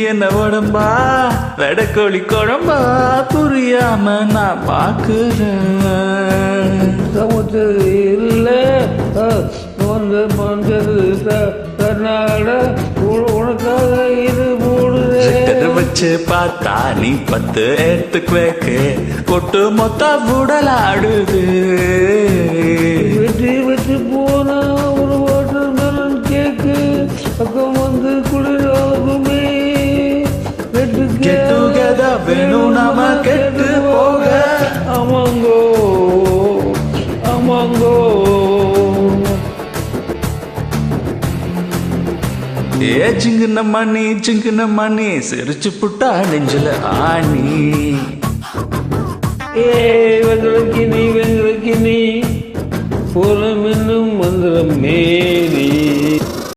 என்ன உடம்பா வெடக்கோழி குழம்பா புரியாம நான் பாக்குறேன். சமுத்து இல்லை வந்து மஞ்சள் கர்நாடக உனக்காக இது மூடுது வச்சு பார்த்தா நீ 10 எடுத்துக்கு கொட்டு மொத்த உடலாடுது. வெற்றி வெற்றி போனா ஒரு வாட்டர் மெலன் கேக்கு பக்கம் வந்து குளிராகுமே. கெட்டுகதா வேணும் நாம கெட்டு போக. ஆமாங்கோ ஆமாங்கோ. ஜிங்குன மணி சிரிச்சு புட்டா நெஞ்சில ஆணி. வெங்கலக்கினி வெங்கல